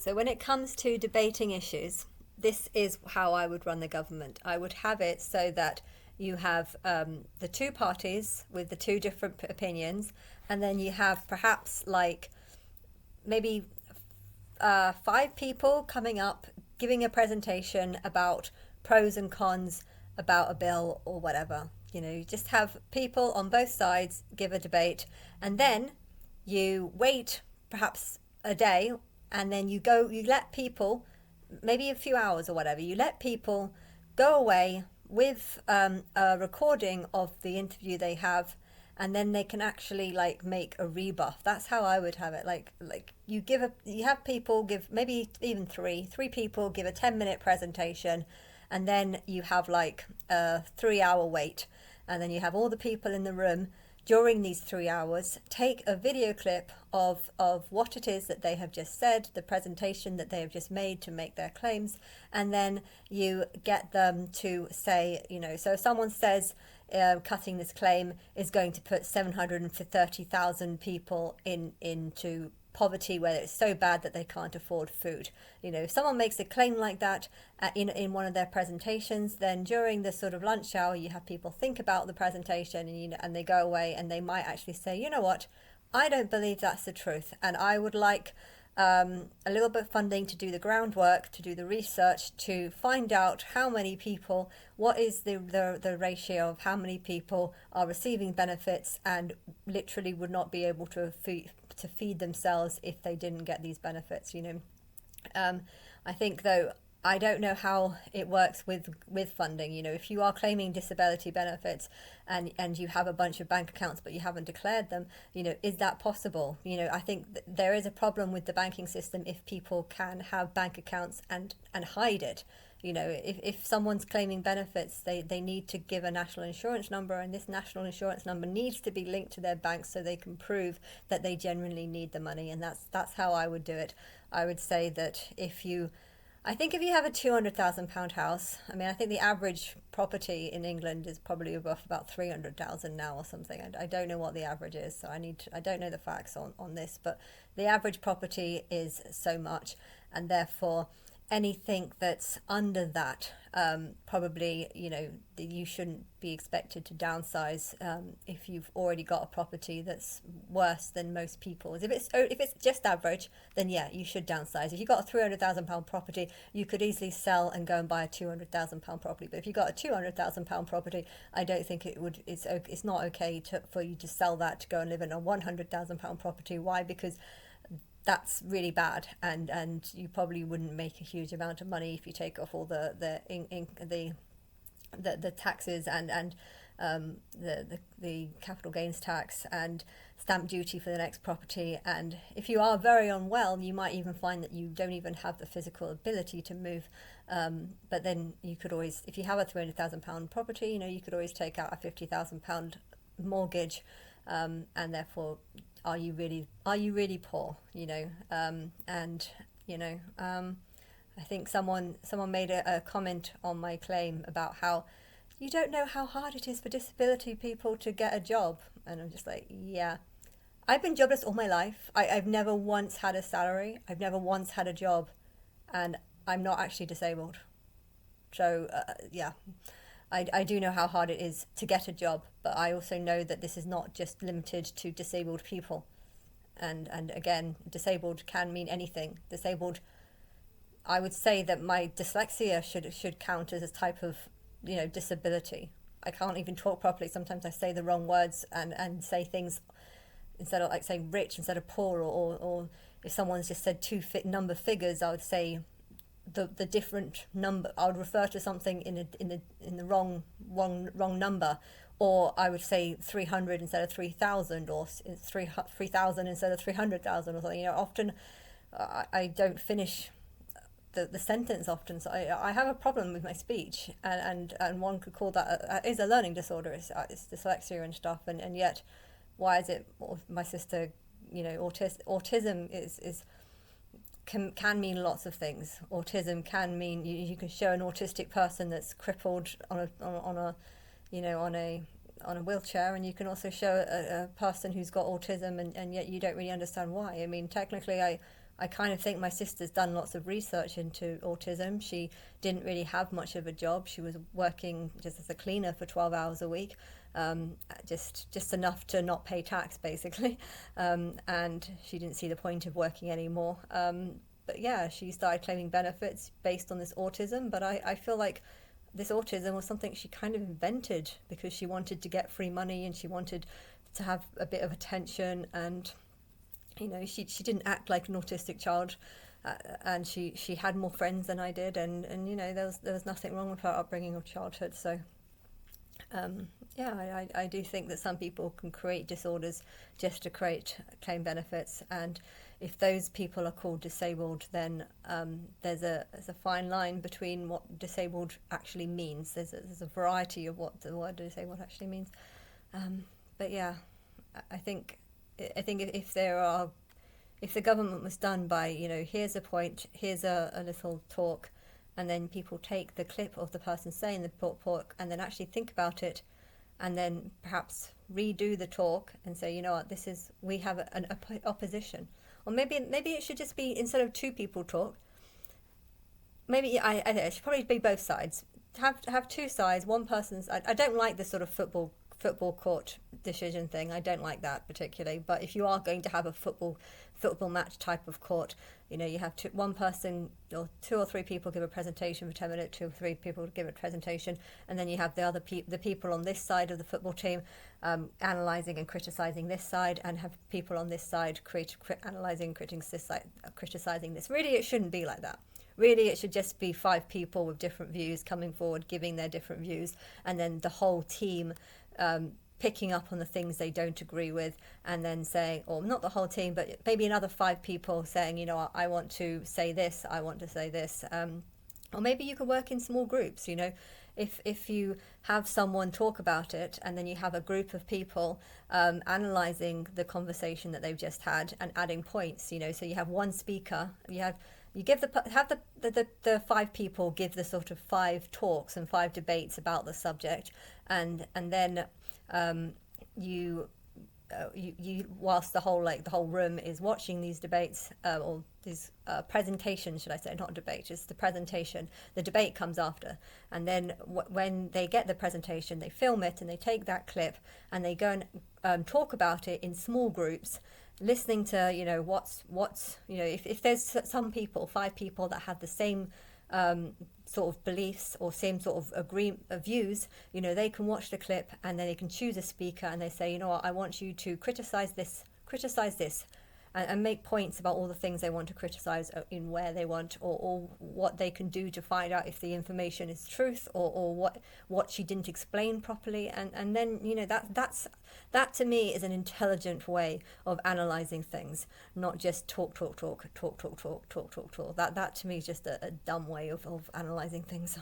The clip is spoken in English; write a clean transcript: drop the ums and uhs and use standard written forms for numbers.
So when it comes to debating issues, this is how I would run the government. I would have it so that you have the two parties with the two different opinions, and then you have perhaps like maybe five people coming up giving a presentation about pros and cons about a bill or whatever. You just have people on both sides give a debate, and then you wait perhaps a day, and then you let people, maybe a few hours or whatever, you let people go away with a recording of the interview they have, and then they can actually like make a rebuff. That's how I would have it. Like you have people give, maybe even three people give a 10-minute presentation, and then you have like a 3-hour wait, and then you have all the people in the room during these 3 hours take a video clip of what it is that they have just said, the presentation that they have just made to make their claims, and then you get them to say, so if someone says cutting this claim is going to put 730,000 people into poverty where it's so bad that they can't afford food. If someone makes a claim like that in one of their presentations, then during the sort of lunch hour, you have people think about the presentation, and they go away and they might actually say, you know what, I don't believe that's the truth, and I would like a little bit of funding to do the groundwork, to do the research, to find out how many people, what is the ratio of how many people are receiving benefits and literally would not be able to feed themselves if they didn't get these benefits. I think, though, I don't know how it works with funding. If you are claiming disability benefits and you have a bunch of bank accounts but you haven't declared them, is that possible? I think there is a problem with the banking system if people can have bank accounts and hide it. If someone's claiming benefits, they need to give a national insurance number, and this national insurance number needs to be linked to their bank so they can prove that they genuinely need the money. And that's how I would do it. I would say that if you have a £200,000 house, I think the average property in England is probably worth about 300,000 now or something. I don't know what the average is, so I don't know the facts on this, but the average property is so much, and therefore anything that's under that, probably, you shouldn't be expected to downsize if you've already got a property that's worse than most people's. If it's just average, then yeah, you should downsize. If you've got a £300,000 property, you could easily sell and go and buy a £200,000 property. But if you've got a £200,000 property, I don't think it's not okay for you to sell that to go and live in a £100,000 property. Why? Because that's really bad, and you probably wouldn't make a huge amount of money if you take off all the taxes and the capital gains tax and stamp duty for the next property. And if you are very unwell, you might even find that you don't even have the physical ability to move. But then you could always, if you have a £300,000 property, you could always take out a £50,000 mortgage, and therefore, are you really poor? I think someone made a comment on my claim about how you don't know how hard it is for disability people to get a job, and I'm just like, yeah, I've been jobless all my life. I've never once had a salary. I've never once had a job, and I'm not actually disabled. So yeah. I do know how hard it is to get a job, but I also know that this is not just limited to disabled people. And again, disabled can mean anything. Disabled, I would say that my dyslexia should count as a type of, disability. I can't even talk properly. Sometimes I say the wrong words and say things instead of like saying rich instead of poor, or if someone's just said number figures, I would say the different number. I would refer to something in the wrong number, or I would say 300 instead of 3,000, or 3,000 instead of 300,000 or something. Often I don't finish the sentence often, so I have a problem with my speech, and one could call that is a learning disorder. It's dyslexia and stuff, and yet why is it? My sister, autism is can mean lots of things. Autism can mean you can show an autistic person that's crippled on a wheelchair, and you can also show a person who's got autism, and yet you don't really understand why. Technically, I I kind of think my sister's done lots of research into autism. She didn't really have much of a job. She was working just as a cleaner for 12 hours a week, just enough to not pay tax, basically. And she didn't see the point of working anymore. But yeah, she started claiming benefits based on this autism. But I feel like this autism was something she kind of invented because she wanted to get free money and she wanted to have a bit of attention. And she didn't act like an autistic child, and she had more friends than I did, and there was nothing wrong with her upbringing or childhood. So yeah, I do think that some people can create disorders just to claim benefits, and if those people are called disabled, then there's a fine line between what disabled actually means. There's a variety of what the word disabled actually means. But yeah, I think if the government was done by, here's a point, here's a little talk, and then people take the clip of the person saying the talk and then actually think about it, and then perhaps redo the talk and say, what, we have an opposition. Or maybe it should just be, instead of two people talk, maybe it should probably be both sides. Have two sides. One person's. I don't like this sort of football court decision thing. I don't like that particularly. But if you are going to have a football match type of court, you have one person or two or three people give a presentation for 10 minutes, 2 or 3 people give a presentation, and then you have the people on this side of the football team analysing and criticising this side, and have people on this side analysing and criticising this. Really, it shouldn't be like that. Really, it should just be 5 people with different views coming forward, giving their different views, and then the whole team picking up on the things they don't agree with, and then saying, or not the whole team, but maybe another 5 people saying, I want to say this, I want to say this. Or maybe you could work in small groups, if you have someone talk about it, and then you have a group of people analysing the conversation that they've just had and adding points, so you have one speaker, you give the 5 people give the sort of 5 talks and 5 debates about the subject, and then you whilst the whole room is watching these debates, or these presentations, should I say, not debate, it's the presentation. The debate comes after, and then when they get the presentation, they film it and they take that clip and they go and talk about it in small groups, listening to what's if there's some people, 5 people that have the same sort of beliefs or same sort of views, they can watch the clip and then they can choose a speaker and they say, I want you to criticize this, and make points about all the things they want to criticize in where they want, or what they can do to find out if the information is truth, or what she didn't explain properly, and then that to me is an intelligent way of analyzing things, not just talk. That to me is just a dumb way of analyzing things.